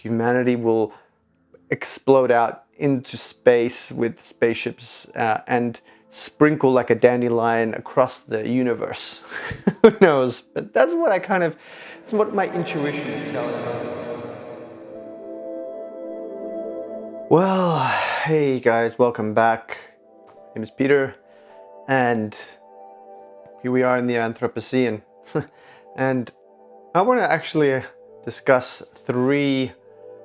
humanity will explode out into space with spaceships and sprinkle like a dandelion across the universe. Who knows? But that's what that's what my intuition is telling me. Well, hey guys, welcome back. My name is Peter, and here we are in the Anthropocene. And I want to actually discuss three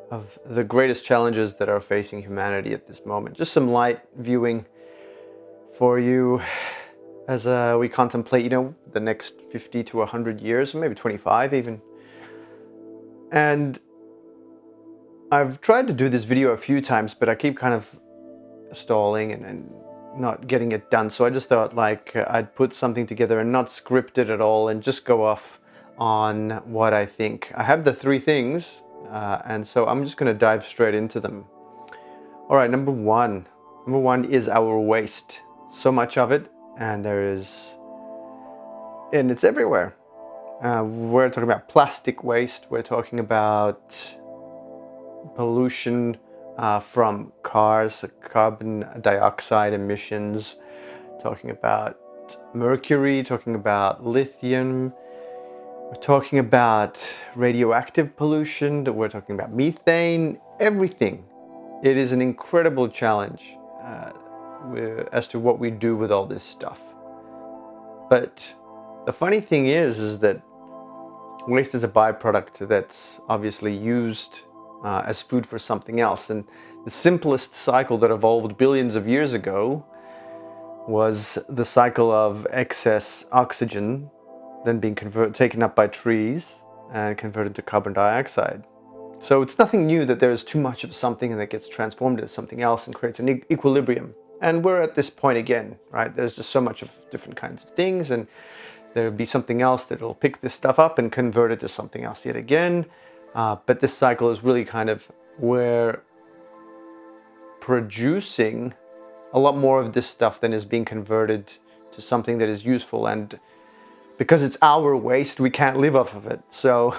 of the greatest challenges that are facing humanity at this moment. Just some light viewing for you as we contemplate, the next 50 to 100 years, or maybe 25 even. And I've tried to do this video a few times, but I keep kind of stalling and not getting it done. So I just thought I'd put something together and not script it at all and just go off on what I think. I have the three things, and so I'm just going to dive straight into them. All right, number one is our waste. So much of it, and it's everywhere. We're talking about plastic waste. We're talking about pollution from cars, carbon dioxide emissions, talking about mercury, talking about lithium. We're talking about radioactive pollution, we're talking about methane, everything. It is an incredible challenge as to what we do with all this stuff. But the funny thing is that waste is a byproduct that's obviously used as food for something else. And the simplest cycle that evolved billions of years ago was the cycle of excess oxygen then being taken up by trees and converted to carbon dioxide. So it's nothing new that there's too much of something and that gets transformed into something else and creates an equilibrium. And we're at this point again, right? There's just so much of different kinds of things, and there'll be something else that will pick this stuff up and convert it to something else yet again. But this cycle is really kind of where producing a lot more of this stuff than is being converted to something that is useful. And because it's our waste, we can't live off of it. So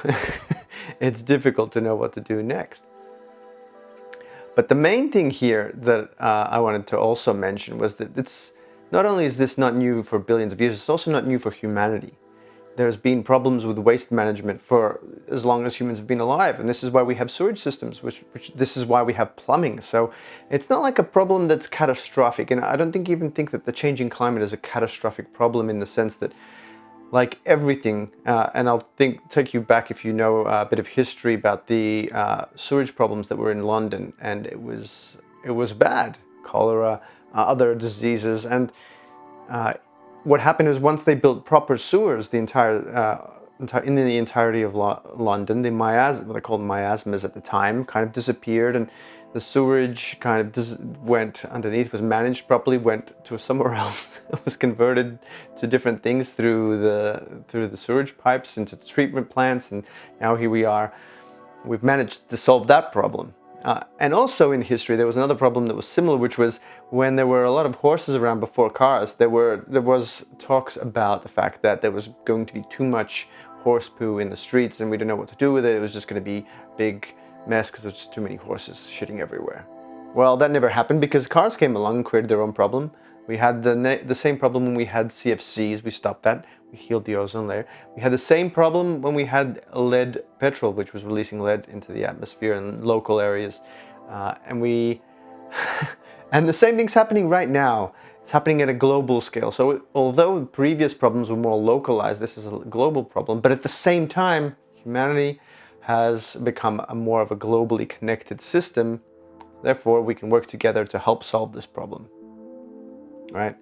it's difficult to know what to do next. But the main thing here that I wanted to also mention was that it's not only is this not new for billions of years, it's also not new for humanity. There's been problems with waste management for as long as humans have been alive. And this is why we have sewage systems, which this is why we have plumbing. So it's not like a problem that's catastrophic. And I don't even think that the changing climate is a catastrophic problem in the sense that, like everything, and I'll take you back if you know a bit of history about the sewage problems that were in London, and it was bad. Cholera, other diseases, and what happened is once they built proper sewers, in the entirety of London, the what they called miasmas at the time, kind of disappeared, and the sewage kind of went underneath, was managed properly, went to somewhere else, was converted to different things through the sewage pipes into treatment plants, and now here we are. We've managed to solve that problem. And also in history, there was another problem that was similar, which was when there were a lot of horses around before cars, there was talks about the fact that there was going to be too much horse poo in the streets, and we didn't know what to do with it. It was just going to be a big mess because there's just too many horses shitting everywhere. Well, that never happened because cars came along and created their own problem. We had the same problem when we had CFCs. We stopped that. We healed the ozone layer. We had the same problem when we had lead petrol, which was releasing lead into the atmosphere in local areas. And the same thing's happening right now. It's happening at a global scale. So although previous problems were more localized, this is a global problem. But at the same time, humanity has become more of a globally connected system. Therefore, we can work together to help solve this problem. Right?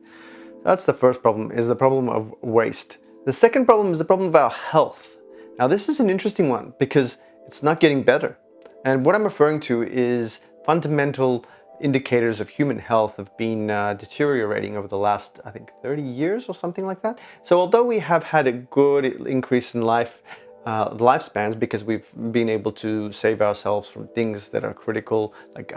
That's the first problem, is the problem of waste. The second problem is the problem of our health. Now, this is an interesting one because it's not getting better. And what I'm referring to is fundamental indicators of human health have been deteriorating over the last, I think, 30 years or something like that. So although we have had a good increase in lifespans because we've been able to save ourselves from things that are critical, like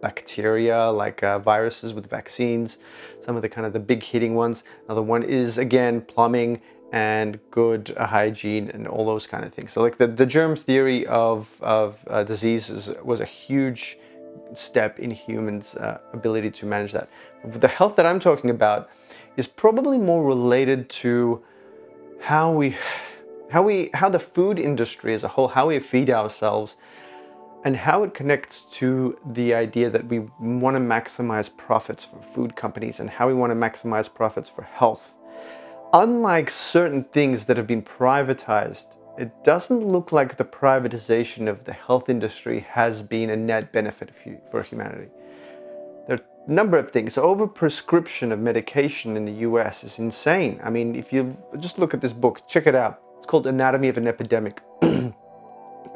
bacteria, like viruses with vaccines, some of the big hitting ones. Another one is, again, plumbing and good hygiene and all those kind of things. So like the germ theory of diseases was a huge step in humans' ability to manage that. But the health that I'm talking about is probably more related to how the food industry as a whole, how we feed ourselves, and how it connects to the idea that we want to maximize profits for food companies and how we want to maximize profits for health. Unlike certain things that have been privatized, it doesn't look like the privatization of the health industry has been a net benefit for humanity. There are a number of things. Overprescription of medication in the US is insane. I mean, if you just look at this book, check it out. It's called Anatomy of an Epidemic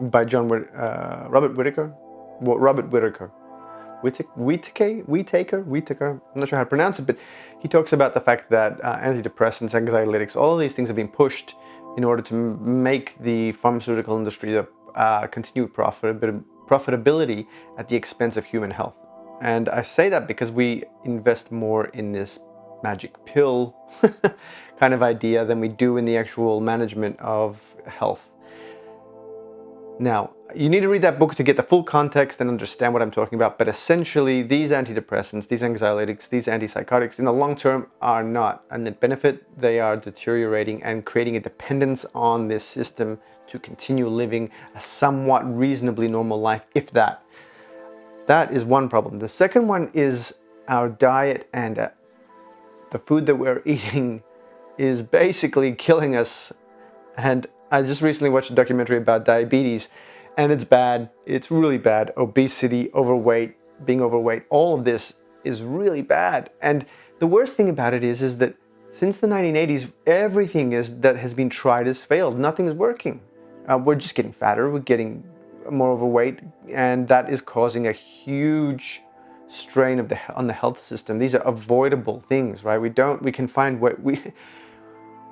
by Robert Whitaker. Robert Whitaker. Whitaker. I'm not sure how to pronounce it, but he talks about the fact that antidepressants, anxiolytics, all of these things have been pushed in order to make the pharmaceutical industry continue profitability at the expense of human health. And I say that because we invest more in this magic pill kind of idea than we do in the actual management of health. Now, you need to read that book to get the full context and understand what I'm talking about, but essentially these antidepressants, these anxiolytics, these antipsychotics in the long term are not a net benefit. They are deteriorating and creating a dependence on this system to continue living a somewhat reasonably normal life, if that. That is one problem. The second one is our diet, and the food that we're eating is basically killing us. And I just recently watched a documentary about diabetes, and it's bad. It's really bad. Obesity, being overweight, all of this is really bad. And the worst thing about it is that since the 1980s, everything that has been tried has failed. Nothing is working. We're just getting fatter. We're getting more overweight, and that is causing a huge strain on the health system. These are avoidable things, right? We can find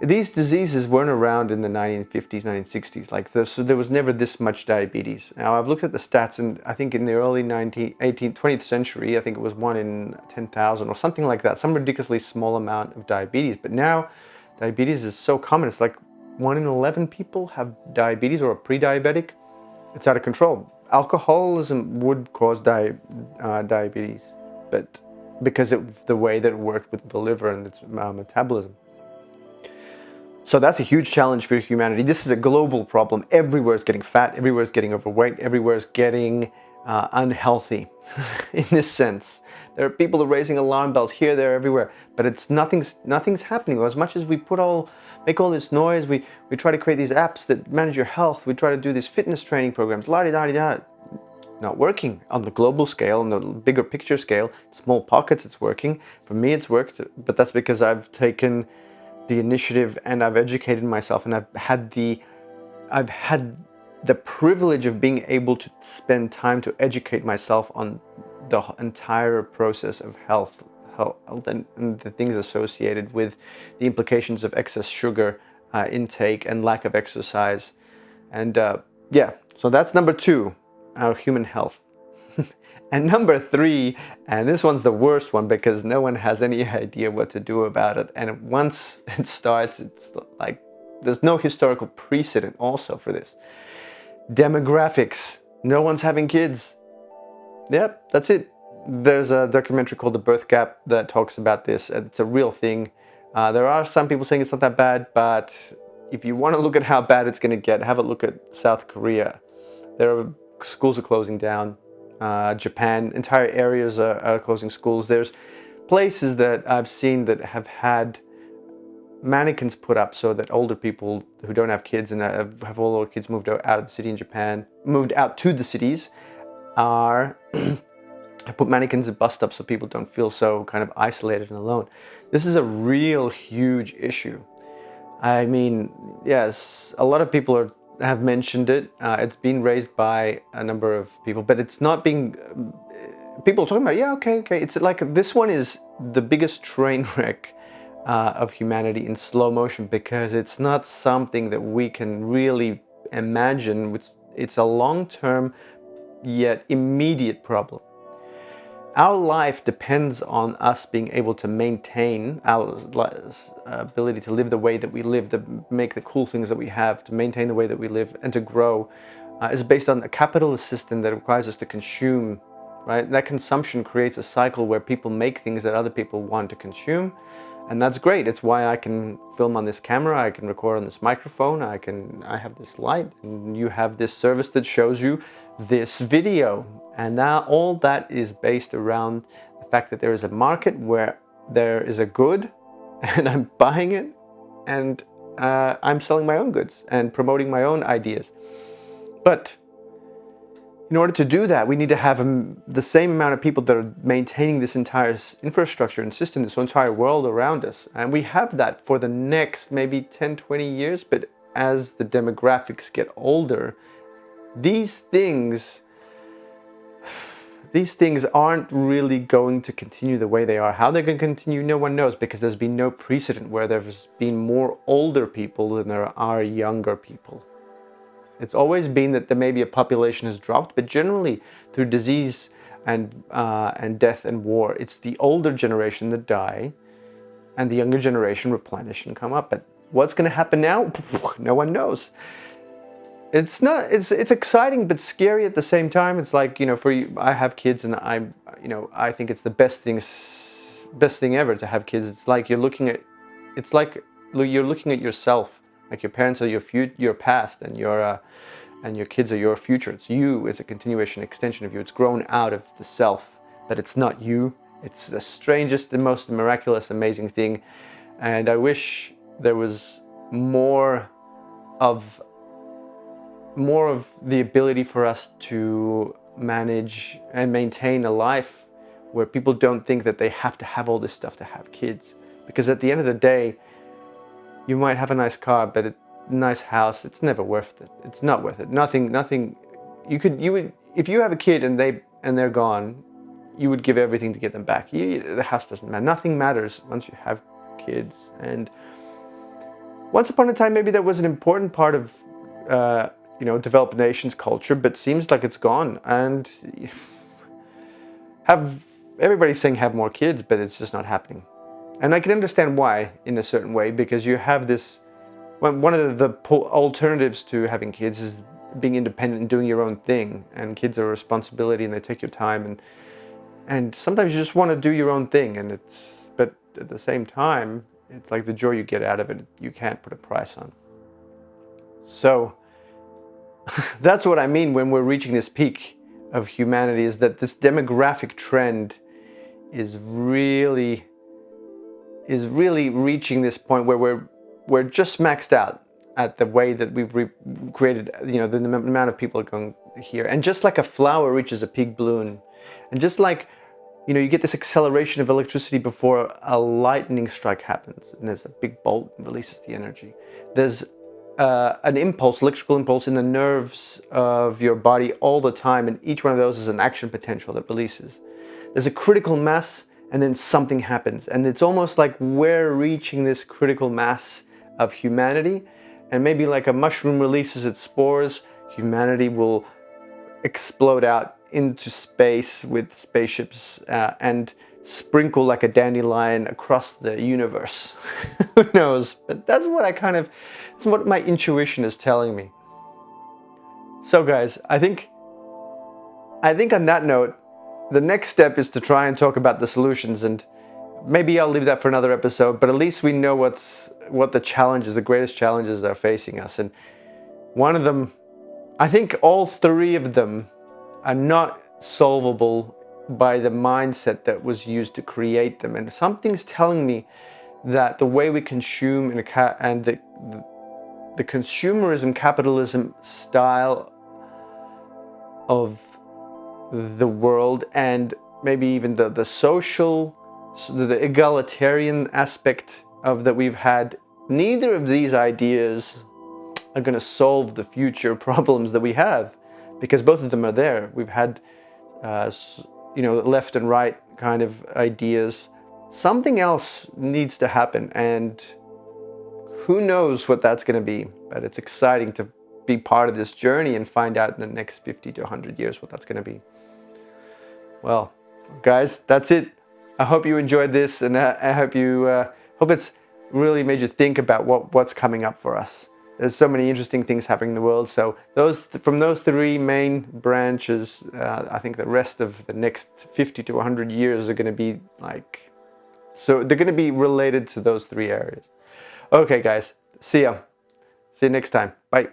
these diseases weren't around in the 1950s, 1960s like this, so there was never this much diabetes. Now I've looked at the stats, and I think in the early 20th century, I think it was 1 in 10,000 or something like that, some ridiculously small amount of diabetes. But now diabetes is so common. It's like 1 in 11 people have diabetes or are pre-diabetic. It's out of control. Alcoholism would cause diabetes, but because of the way that it worked with the liver and its metabolism. So that's a huge challenge for humanity. This is a global problem. Everywhere is getting fat, everywhere is getting overweight, everywhere is getting unhealthy in this sense. There are people that are raising alarm bells here, there, everywhere, but nothing's happening. As much as we make all this noise, we try to create these apps that manage your health, we try to do these fitness training programs, la-di-da-di-da, not working on the global scale, on the bigger picture scale. Small pockets, it's working. For me, it's worked, but that's because I've taken the initiative and I've educated myself, and I've had the privilege of being able to spend time to educate myself on the entire process of health and the things associated with the implications of excess sugar intake and lack of exercise. And so that's number 2, our human health. And number 3, and this one's the worst one because no one has any idea what to do about it. And once it starts, it's like there's no historical precedent also for this. Demographics. No one's having kids. Yep, that's it. There's a documentary called The Birth Gap that talks about this. It's a real thing. There are some people saying it's not that bad, but if you want to look at how bad it's going to get, have a look at South Korea. Schools are closing down. Japan, entire areas are closing schools. There's places that I've seen that have had mannequins put up so that older people who don't have kids and have all their kids moved out of the city in Japan, moved out to the cities, are put mannequins at bus stops so people don't feel so kind of isolated and alone. This is a real huge issue. I mean, yes, a lot of people have mentioned it. It's been raised by a number of people, but it's not being. People are talking about it. Yeah, okay. It's like this one is the biggest train wreck of humanity in slow motion because it's not something that we can really imagine. It's a long-term yet immediate problem. Our life depends on us being able to maintain our ability to live the way that we live, to make the cool things that we have, to maintain the way that we live, and to grow, is based on a capitalist system that requires us to consume, right? That consumption creates a cycle where people make things that other people want to consume, and that's great. It's why I can film on this camera, I can record on this microphone, I have this light, and you have this service that shows you this video. And now all that is based around the fact that there is a market where there is a good and I'm buying it, and I'm selling my own goods and promoting my own ideas. But in order to do that, we need to have the same amount of people that are maintaining this entire infrastructure and system, this entire world around us. And we have that for the next maybe 10, 20 years. But as the demographics get older, these things aren't really going to continue the way they are. How they're going to continue, no one knows, because there's been no precedent where there's been more older people than there are younger people. It's always been that there maybe a population has dropped, but generally through disease and death and war, it's the older generation that die and the younger generation replenish and come up. But what's going to happen now? No one knows. It's exciting but scary at the same time. It's like, for you, I have kids, and I think it's the best thing ever to have kids. It's like you're looking at yourself. Like your parents are your past, and your kids are your future. It's you. It's a continuation, extension of you. It's grown out of the self, but it's not you. It's the strangest, the most miraculous, amazing thing. And I wish there was more of the ability for us to manage and maintain a life where people don't think that they have to have all this stuff to have kids. Because at the end of the day, you might have a nice car, but a nice house, it's never worth it. It's not worth it. Nothing. You would, if you have a kid and they're gone, you would give everything to get them back. The house doesn't matter. Nothing matters once you have kids. And once upon a time, maybe that was an important part of developed nations culture, but seems like it's gone. And everybody's saying have more kids, but it's just not happening. And I can understand why in a certain way, because you have this, one of the alternatives to having kids is being independent and doing your own thing. And kids are a responsibility, and they take your time, and sometimes you just want to do your own thing. But at the same time, it's like the joy you get out of it, you can't put a price on. So that's what I mean when we're reaching this peak of humanity, is that this demographic trend is really reaching this point where we're just maxed out at the way that we've created, the amount of people are going here. And just like a flower reaches a peak bloom, and just like, you get this acceleration of electricity before a lightning strike happens, and there's a big bolt and releases the energy. There's an impulse, electrical impulse in the nerves of your body all the time, and each one of those is an action potential that releases. There's a critical mass, and then something happens, and it's almost like we're reaching this critical mass of humanity, and maybe like a mushroom releases its spores, humanity will explode out into space with spaceships and sprinkle like a dandelion across the universe. Who knows? But that's what my intuition is telling me. So guys, I think on that note, the next step is to try and talk about the solutions, and maybe I'll leave that for another episode, but at least we know what the greatest challenges are facing us. And one of them, I think all three of them are not solvable by the mindset that was used to create them. And something's telling me that the way we consume and the consumerism, capitalism style of the world, and maybe even the social, the egalitarian aspect of that we've had, neither of these ideas are going to solve the future problems that we have, because both of them are there. We've had left and right kind of ideas. Something else needs to happen, and who knows what that's going to be. But it's exciting to be part of this journey and find out in the next 50 to 100 years what that's going to be. Well, guys, that's it. I hope you enjoyed this, and I hope you hope it's really made you think about what's coming up for us. There's so many interesting things happening in the world. So from those three main branches, I think the rest of the next 50 to 100 years are going to be like, so they're going to be related to those three areas. Okay, guys, see ya. See you next time. Bye.